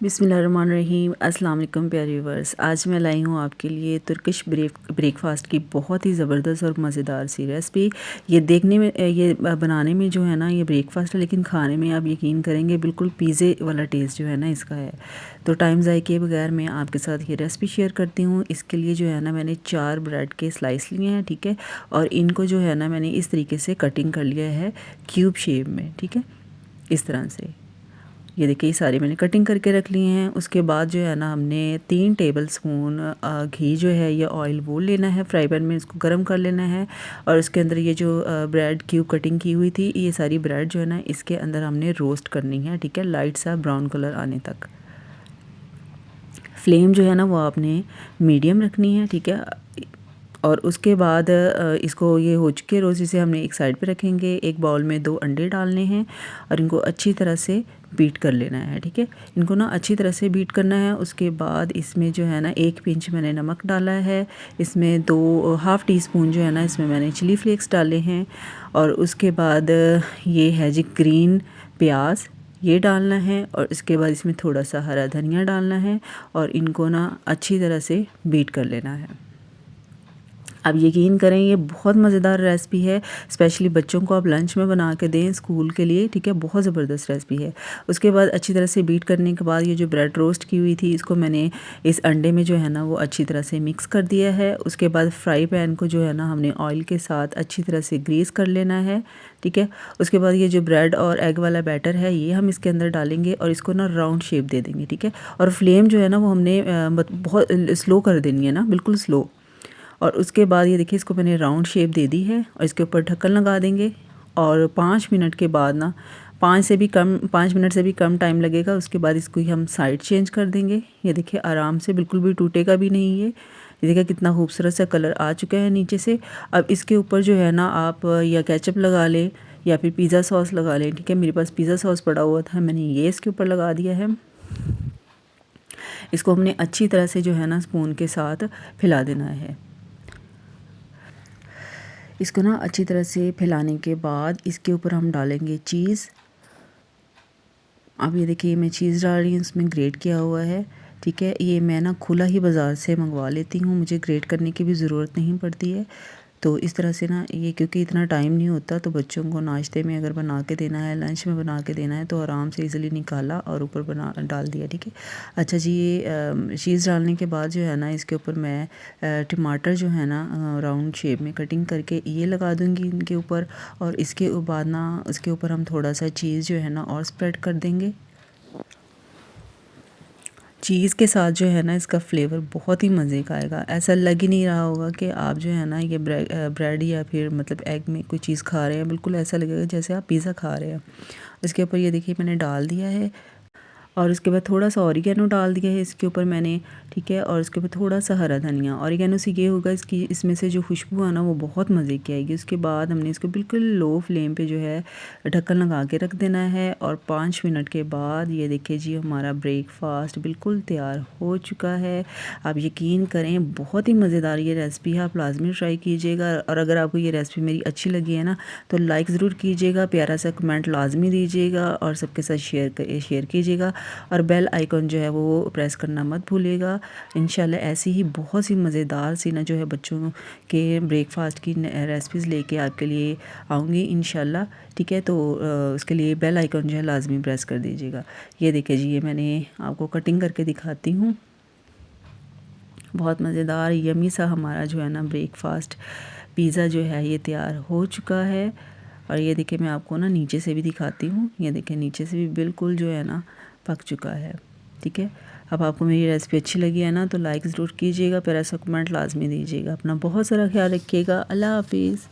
बिस्मिल्लाहिर्रहमानिर्रहीम। अस्सलाम वालेकुम प्यारे व्यूअर्स। आज मैं लाई हूँ आपके लिए तुर्किश ब्रेकफास्ट की बहुत ही ज़बरदस्त और मज़ेदार सी रेसिपी। ये देखने में ये बनाने में जो है ना ये ब्रेकफास्ट है, लेकिन खाने में आप यकीन करेंगे बिल्कुल पिज़्ज़े वाला टेस्ट जो है ना इसका है। तो टाइम ज़ाय किए बगैर मैं आपके साथ ये रेसिपी शेयर करती हूँ। इसके लिए जो है ना मैंने 4 ब्रेड के स्लाइस लिए हैं, ठीक है। और इनको जो है ना मैंने इस तरीके से कटिंग कर लिया है क्यूब शेप में, ठीक है, इस तरह से। ये देखिए ये सारे मैंने कटिंग करके रख लिए हैं। उसके बाद जो है ना हमने 3 टेबल स्पून घी जो है ये ऑयल वो लेना है, फ्राई पैन में इसको गर्म कर लेना है। और उसके अंदर ये जो ब्रेड क्यूब कटिंग की हुई थी ये सारी ब्रेड जो है ना इसके अंदर हमने रोस्ट करनी है, ठीक है, लाइट सा ब्राउन कलर आने तक। फ्लेम जो है ना वो आपने मीडियम रखनी है, ठीक है। और उसके बाद इसको ये हो चुके रोज़ इसे हमने एक साइड पे रखेंगे। एक बाउल में 2 अंडे डालने हैं और इनको अच्छी तरह से बीट कर लेना है, ठीक है। इनको ना अच्छी तरह से बीट करना है। उसके बाद इसमें जो है ना 1 पिंच मैंने नमक डाला है। इसमें 2 हाफ़ टी स्पून जो है ना इसमें मैंने चिली फ्लेक्स डाले हैं। और उसके बाद ये है जी ग्रीन प्याज, ये डालना है। और इसके बाद इसमें थोड़ा सा हरा धनिया डालना है और इनको ना अच्छी तरह से बीट कर लेना है। अब यकीन करें ये बहुत मज़ेदार रेसिपी है, स्पेशली बच्चों को आप लंच में बना के दें स्कूल के लिए, ठीक है। बहुत ज़बरदस्त रेसिपी है। उसके बाद अच्छी तरह से बीट करने के बाद ये जो ब्रेड रोस्ट की हुई थी इसको मैंने इस अंडे में जो है ना वो अच्छी तरह से मिक्स कर दिया है। उसके बाद फ्राई पैन को जो है ना हमने ऑयल के साथ अच्छी तरह से ग्रीस कर लेना है, ठीक है। उसके बाद ये जो ब्रेड और एग वाला बैटर है ये हम इसके अंदर डालेंगे और इसको ना राउंड शेप दे देंगे, ठीक है। और फ्लेम जो है ना वो हमने बहुत स्लो कर देनी है ना, बिल्कुल स्लो। और उसके बाद ये देखिए इसको मैंने राउंड शेप दे दी है और इसके ऊपर ढक्कन लगा देंगे। और 5 मिनट के बाद ना 5 मिनट से भी कम टाइम लगेगा। उसके बाद इसको हम साइड चेंज कर देंगे। ये देखिए आराम से बिल्कुल भी टूटेगा भी नहीं ये देखिए कितना खूबसूरत सा कलर आ चुका है नीचे से। अब इसके ऊपर जो है ना आप या केचप लगा लें या फिर पिज़्ज़ा सॉस लगा लें, ठीक है। मेरे पास पिज़्ज़ा सॉस पड़ा हुआ था, मैंने ये इसके ऊपर लगा दिया है। इसको हमने अच्छी तरह से जो है ना स्पून के साथ फैला देना है। इसको ना अच्छी तरह से फैलाने के बाद इसके ऊपर हम डालेंगे चीज़। अब ये देखिए मैं चीज़ डाल रही हूँ, इसमें ग्रेट किया हुआ है, ठीक है। ये मैं ना खुला ही बाज़ार से मंगवा लेती हूँ, मुझे ग्रेट करने की भी ज़रूरत नहीं पड़ती है। तो इस तरह से ना ये क्योंकि इतना टाइम नहीं होता तो बच्चों को नाश्ते में अगर बना के देना है, लंच में बना के देना है तो आराम से इजीली निकाला और ऊपर बना डाल दिया, ठीक है। अच्छा जी, ये चीज़ डालने के बाद जो है ना इसके ऊपर मैं टमाटर जो है ना राउंड शेप में कटिंग करके ये लगा दूँगी इनके ऊपर। और इसके बाद ना उसके ऊपर हम थोड़ा सा चीज़ जो है ना और स्प्रेड कर देंगे। चीज़ के साथ जो है ना इसका फ्लेवर बहुत ही मज़े का आएगा। ऐसा लग ही नहीं रहा होगा कि आप जो है ना ये ब्रेड या फिर मतलब एग में कोई चीज़ खा रहे हैं, बिल्कुल ऐसा लगेगा जैसे आप पिज़्ज़ा खा रहे हैं। इसके ऊपर ये देखिए मैंने डाल दिया है। और उसके बाद थोड़ा सा ऑरिगेनो डाल दिया है इसके ऊपर मैंने, ठीक है। और उसके ऊपर थोड़ा सा हरा धनिया। ऑरिगेनो से ये होगा इसकी इसमें से जो खुशबू है ना वो बहुत मज़े की आएगी। उसके बाद हमने इसको बिल्कुल लो फ्लेम पे जो है ढक्कन लगा के रख देना है। और 5 मिनट के बाद ये देखिए जी हमारा ब्रेकफास्ट बिल्कुल तैयार हो चुका है। आप यकीन करें बहुत ही मज़ेदार ये रेसिपी है, आप लाजमी ट्राई कीजिएगा। और अगर आपको ये रेसिपी मेरी अच्छी लगी है ना तो लाइक ज़रूर कीजिएगा, प्यारा सा कमेंट लाजमी दीजिएगा और सबके साथ शेयर कीजिएगा। और बेल आइकॉन जो है वो प्रेस करना मत भूलिएगा। इंशाल्लाह ऐसी ही बहुत सी मज़ेदार सी ना जो है बच्चों के ब्रेकफास्ट की रेसिपीज़ लेके आपके लिए आऊँगी इंशाल्लाह, ठीक है। तो उसके लिए बेल आइकॉन जो है लाजमी प्रेस कर दीजिएगा। ये देखिए जी ये मैंने आपको कटिंग करके दिखाती हूँ। बहुत मज़ेदार यमी सा हमारा जो है ना ब्रेकफास्ट पिज़्ज़ा जो है ये तैयार हो चुका है। और ये देखिए मैं आपको ना नीचे से भी दिखाती हूँ। ये देखिए नीचे से भी बिल्कुल जो है ना पक चुका है, ठीक है। अब आपको मेरी रेसिपी अच्छी लगी है ना तो लाइक ज़रूर कीजिएगा, प्यारा सा कमेंट लाजमी दीजिएगा। अपना बहुत सारा ख्याल रखिएगा। अल्लाह हाफिज़।